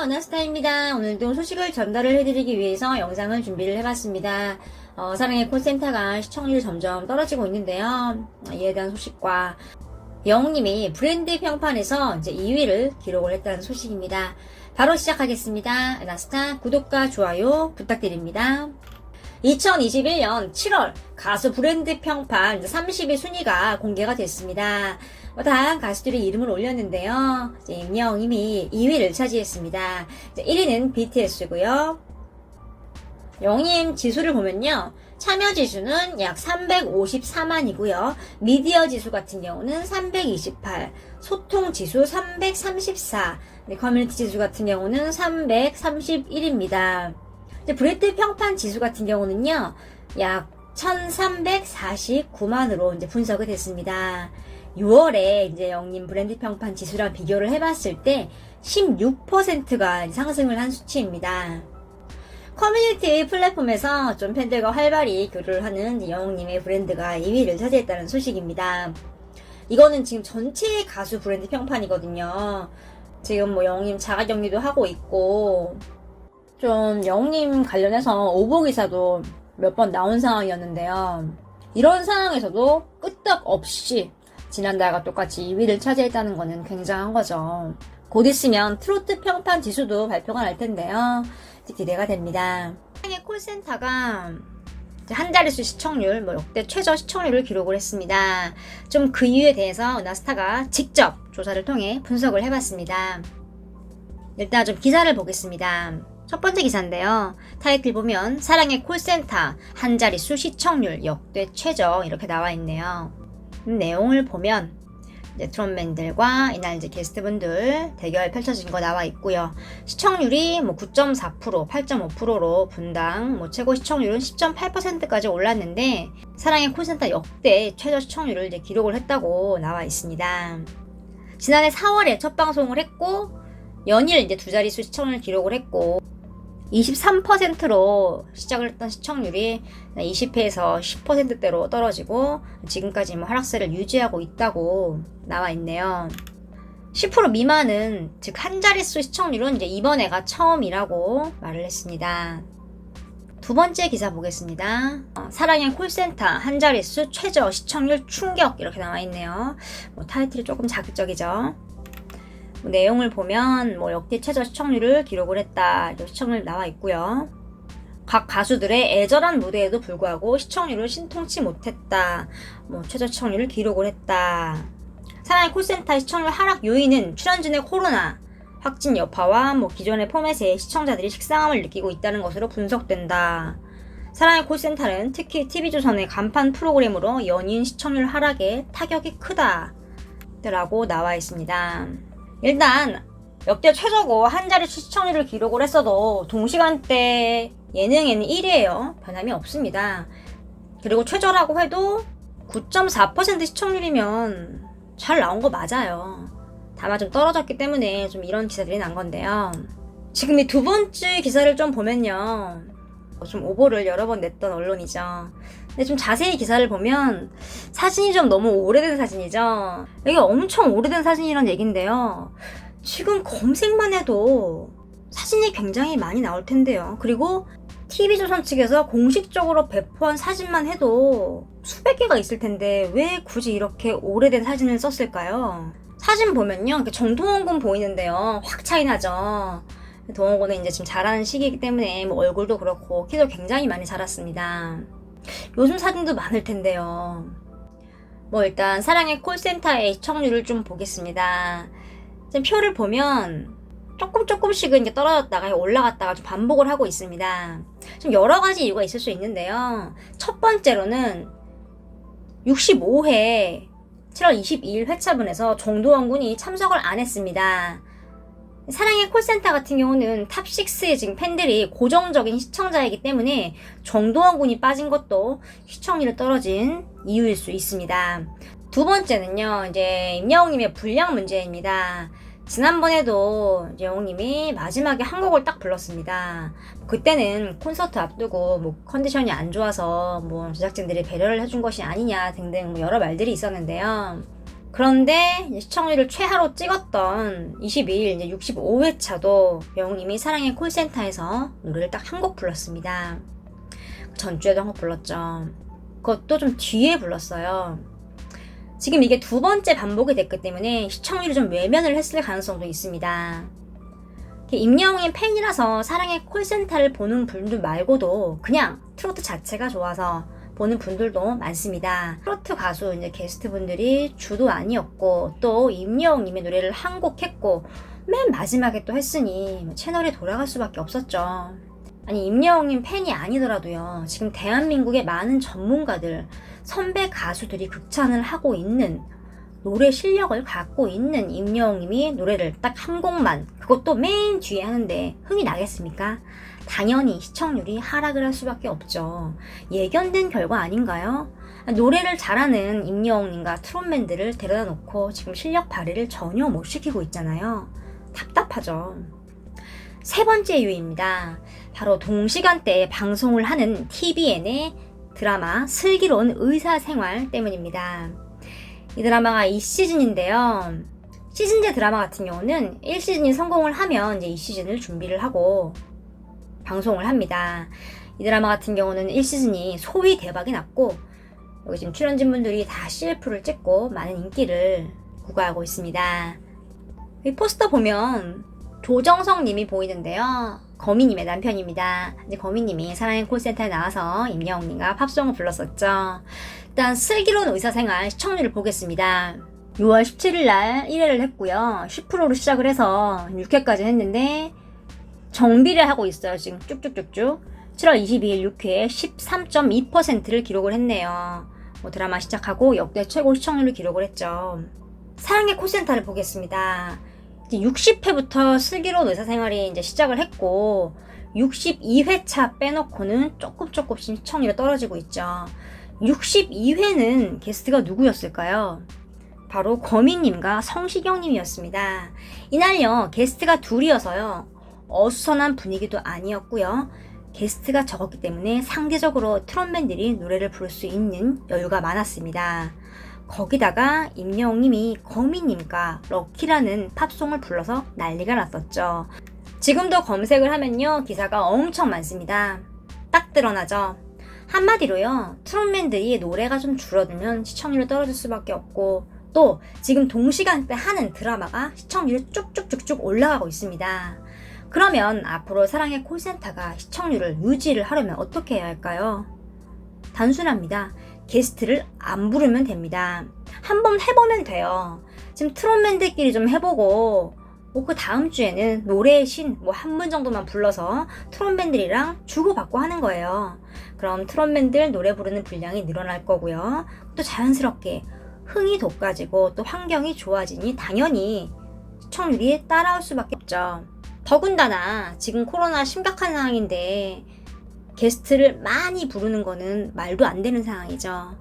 은하스타입니다. 오늘도 소식을 전달을 해드리기 위해서 영상을 준비를 해봤습니다. 사랑의 콜센터가 시청률이 점점 떨어지고 있는데요. 이에 대한 소식과 영웅님이 브랜드 평판에서 이제 2위를 기록을 했다는 소식입니다. 바로 시작하겠습니다. 은하스타 구독과 좋아요 부탁드립니다. 2021년 7월 가수 브랜드 평판 30위 순위가 공개가 됐습니다. 다양한 가수들이 이름을 올렸는데요. 임영웅님이 2위를 차지했습니다. 1위는 BTS고요. 영웅님 지수를 보면요. 참여 지수는 약 354만이고요. 미디어 지수 같은 경우는 328, 소통 지수 334, 커뮤니티 지수 같은 경우는 331입니다. 브랜드 평판 지수 같은 경우는요, 약 1349만으로 이제 분석이 됐습니다. 6월에 이제 영웅님 브랜드 평판 지수랑 비교를 해봤을 때 16%가 상승을 한 수치입니다. 커뮤니티 플랫폼에서 좀 팬들과 활발히 교류를 하는 영웅님의 브랜드가 2위를 차지했다는 소식입니다. 이거는 지금 전체 가수 브랜드 평판이거든요. 지금 영웅님 자가격리도 하고 있고, 좀 영웅님 관련해서 오보기사도 몇 번 나온 상황이었는데요. 이런 상황에서도 끄떡없이 지난달과 똑같이 2위를 차지했다는 것은 굉장한 거죠. 곧 있으면 트로트 평판 지수도 발표가 날 텐데요. 기대가 됩니다. 사랑의 콜센터가 한 자릿수 시청률, 역대 최저 시청률을 기록을 했습니다. 좀 그 이유에 대해서 은하스타가 직접 조사를 통해 분석을 해봤습니다. 일단 좀 기사를 보겠습니다. 첫 번째 기사인데요. 타이틀 보면 사랑의 콜센터 한 자릿수 시청률 역대 최저 이렇게 나와 있네요. 내용을 보면 이제 트롯맨들과 이날 이제 게스트분들 대결 펼쳐진 거 나와 있고요. 시청률이 9.4%, 8.5%로 분당 최고 시청률은 10.8%까지 올랐는데 사랑의 콜센터 역대 최저 시청률을 이제 기록을 했다고 나와 있습니다. 지난해 4월에 첫 방송을 했고 연일 이제 두 자릿수 시청률 기록을 했고 23%로 시작을 했던 시청률이 20회에서 10%대로 떨어지고 지금까지 하락세를 유지하고 있다고 나와 있네요. 10% 미만은 즉 한 자릿수 시청률은 이제 이번 해가 처음이라고 말을 했습니다. 두 번째 기사 보겠습니다. 사랑의 콜센터 한 자릿수 최저 시청률 충격 이렇게 나와 있네요. 타이틀이 조금 자극적이죠. 내용을 보면 역대 최저 시청률을 기록을 했다. 시청률 나와 있고요. 각 가수들의 애절한 무대에도 불구하고 시청률을 신통치 못했다. 최저 시청률을 기록을 했다. 사랑의 콜센터 시청률 하락 요인은 출연진의 코로나 확진 여파와 기존의 포맷에 시청자들이 식상함을 느끼고 있다는 것으로 분석된다. 사랑의 콜센터는 특히 TV조선의 간판 프로그램으로 연인 시청률 하락에 타격이 크다. 라고 나와 있습니다. 일단 역대 최저고 한 자릿수 시청률을 기록을 했어도 동시간대 예능에는 1위예요. 변함이 없습니다. 그리고 최저라고 해도 9.4% 시청률이면 잘 나온 거 맞아요. 다만 좀 떨어졌기 때문에 좀 이런 기사들이 난 건데요. 지금 이 두 번째 기사를 좀 보면요. 좀 오보를 여러 번 냈던 언론이죠. 근데 좀 자세히 기사를 보면 사진이 좀 너무 오래된 사진이죠. 이게 엄청 오래된 사진이란 얘긴데요. 지금 검색만 해도 사진이 굉장히 많이 나올 텐데요. 그리고 TV조선 측에서 공식적으로 배포한 사진만 해도 수백 개가 있을 텐데 왜 굳이 이렇게 오래된 사진을 썼을까요? 사진 보면요. 정동원 군 보이는데요. 확 차이 나죠. 동원 군은 이제 지금 자라는 시기이기 때문에 얼굴도 그렇고 키도 굉장히 많이 자랐습니다. 요즘 사진도 많을 텐데요. 일단 사랑의 콜센터의 시청률을 좀 보겠습니다. 지금 표를 보면 조금씩은 이제 떨어졌다가 올라갔다가 좀 반복을 하고 있습니다. 좀 여러 가지 이유가 있을 수 있는데요. 첫 번째로는 65회 7월 22일 회차분에서 정도원 군이 참석을 안 했습니다. 사랑의 콜센터 같은 경우는 탑6의 지금 팬들이 고정적인 시청자이기 때문에 정도원 군이 빠진 것도 시청률이 떨어진 이유일 수 있습니다. 두 번째는요, 이제 임영웅님의 분량 문제입니다. 지난번에도 이제 영웅님이 마지막에 한 곡을 딱 불렀습니다. 그때는 콘서트 앞두고 컨디션이 안 좋아서 제작진들이 배려를 해준 것이 아니냐 등등 여러 말들이 있었는데요. 그런데 시청률을 최하로 찍었던 22일 이제 65회차도 영웅님이 사랑의 콜센터에서 노래를 딱 한 곡 불렀습니다. 전주에도 한 곡 불렀죠. 그것도 좀 뒤에 불렀어요. 지금 이게 두 번째 반복이 됐기 때문에 시청률이 좀 외면을 했을 가능성도 있습니다. 임영웅의 팬이라서 사랑의 콜센터를 보는 분들 말고도 그냥 트로트 자체가 좋아서 보는 분들도 많습니다. 트로트 가수 이제 게스트 분들이 주도 아니었고 또 임영웅님의 노래를 한 곡 했고 맨 마지막에 또 했으니 채널이 돌아갈 수밖에 없었죠. 아니 임영웅님 팬이 아니더라도요. 지금 대한민국의 많은 전문가들, 선배 가수들이 극찬을 하고 있는 노래 실력을 갖고 있는 임영웅님이 노래를 딱 한 곡만 그것도 맨 뒤에 하는데 흥이 나겠습니까? 당연히 시청률이 하락을 할 수밖에 없죠. 예견된 결과 아닌가요? 노래를 잘하는 임영웅님과 트롯맨들을 데려다 놓고 지금 실력 발휘를 전혀 못 시키고 있잖아요. 답답하죠. 세 번째 이유입니다. 바로 동시간대에 방송을 하는 TVN의 드라마 슬기로운 의사생활 때문입니다. 이 드라마가 2시즌인데요. 시즌제 드라마 같은 경우는 1시즌이 성공을 하면 이제 2시즌을 준비를 하고 방송을 합니다. 이 드라마 같은 경우는 1시즌이 소위 대박이 났고 여기 지금 출연진분들이 다 CF를 찍고 많은 인기를 구가하고 있습니다. 이 포스터 보면 조정석 님이 보이는데요. 거미님의 남편입니다. 이제 거미님이 사랑의 콜센터에 나와서 임영웅님과 팝송을 불렀었죠. 일단 슬기로운 의사생활 시청률을 보겠습니다. 6월 17일 날 1회를 했고요. 10%로 시작을 해서 6회까지 했는데 정비를 하고 있어요. 지금 쭉쭉쭉쭉. 7월 22일 6회에 13.2%를 기록을 했네요. 드라마 시작하고 역대 최고 시청률을 기록을 했죠. 사랑의 콜센터를 보겠습니다. 이제 60회부터 슬기로운 의사생활이 이제 시작을 했고 62회차 빼놓고는 조금씩 시청률이 떨어지고 있죠. 62회는 게스트가 누구였을까요? 바로 거미님과 성시경님이었습니다. 이날요 게스트가 둘이어서요 어수선한 분위기도 아니었고요. 게스트가 적었기 때문에 상대적으로 트롯맨들이 노래를 부를 수 있는 여유가 많았습니다. 거기다가 임영웅님이 거미님과 럭키라는 팝송을 불러서 난리가 났었죠. 지금도 검색을 하면요 기사가 엄청 많습니다. 딱 드러나죠. 한마디로요 트롯맨들이 노래가 좀 줄어들면 시청률이 떨어질 수밖에 없고 또 지금 동시간대 하는 드라마가 시청률이 쭉쭉쭉쭉 올라가고 있습니다. 그러면 앞으로 사랑의 콜센터가 시청률을 유지를 하려면 어떻게 해야 할까요? 단순합니다. 게스트를 안 부르면 됩니다. 한번 해보면 돼요. 지금 트롯맨들끼리 좀 해보고 그 다음 주에는 노래의 신 한 분 정도만 불러서 트롯맨들이랑 주고받고 하는 거예요. 그럼 트롯맨들 노래 부르는 분량이 늘어날 거고요. 또 자연스럽게 흥이 돋가지고 또 환경이 좋아지니 당연히 시청률이 따라올 수밖에 없죠. 더군다나 지금 코로나 심각한 상황인데 게스트를 많이 부르는 거는 말도 안 되는 상황이죠.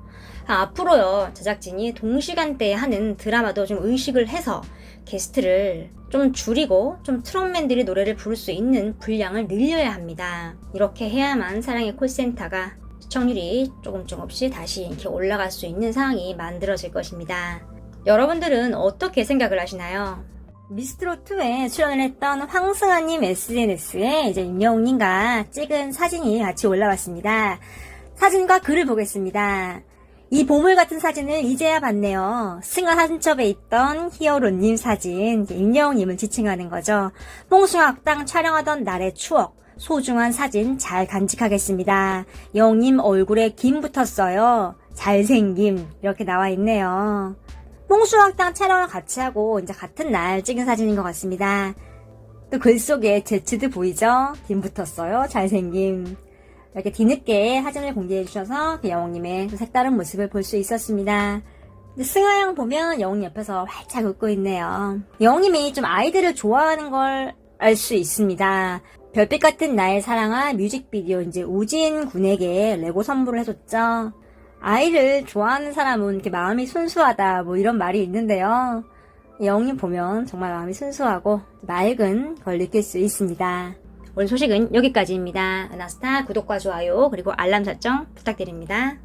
앞으로요 제작진이 동시간대에 하는 드라마도 좀 의식을 해서 게스트를 좀 줄이고 좀 트롯맨들이 노래를 부를 수 있는 분량을 늘려야 합니다. 이렇게 해야만 사랑의 콜센터가 시청률이 조금씩 다시 이렇게 올라갈 수 있는 상황이 만들어질 것입니다. 여러분들은 어떻게 생각을 하시나요? 미스트롯2에 출연을 했던 황승아님 SNS에 이제 임영웅님과 찍은 사진이 같이 올라왔습니다. 사진과 글을 보겠습니다. 이 보물 같은 사진을 이제야 봤네요. 승아 사진첩에 있던 히어로님 사진, 임영웅님을 지칭하는 거죠. 뽕숭아학당 촬영하던 날의 추억, 소중한 사진 잘 간직하겠습니다. 영웅님 얼굴에 김 붙었어요. 잘생김 이렇게 나와 있네요. 뽕숭아학당 촬영을 같이 하고 이제 같은 날 찍은 사진인 것 같습니다. 또 글 속에 제치드 보이죠? 김 붙었어요. 잘생김. 이렇게 뒤늦게 사진을 공개해 주셔서 영웅님의 색다른 모습을 볼 수 있었습니다. 승아양 보면 영웅 옆에서 활짝 웃고 있네요. 영웅님이 좀 아이들을 좋아하는 걸 알 수 있습니다. 별빛 같은 나의 사랑아 뮤직비디오 이제 우진 군에게 레고 선물을 해줬죠. 아이를 좋아하는 사람은 이렇게 마음이 순수하다 이런 말이 있는데요. 영웅님 보면 정말 마음이 순수하고 맑은 걸 느낄 수 있습니다. 오늘 소식은 여기까지입니다. 은하스타 구독과 좋아요 그리고 알람 설정 부탁드립니다.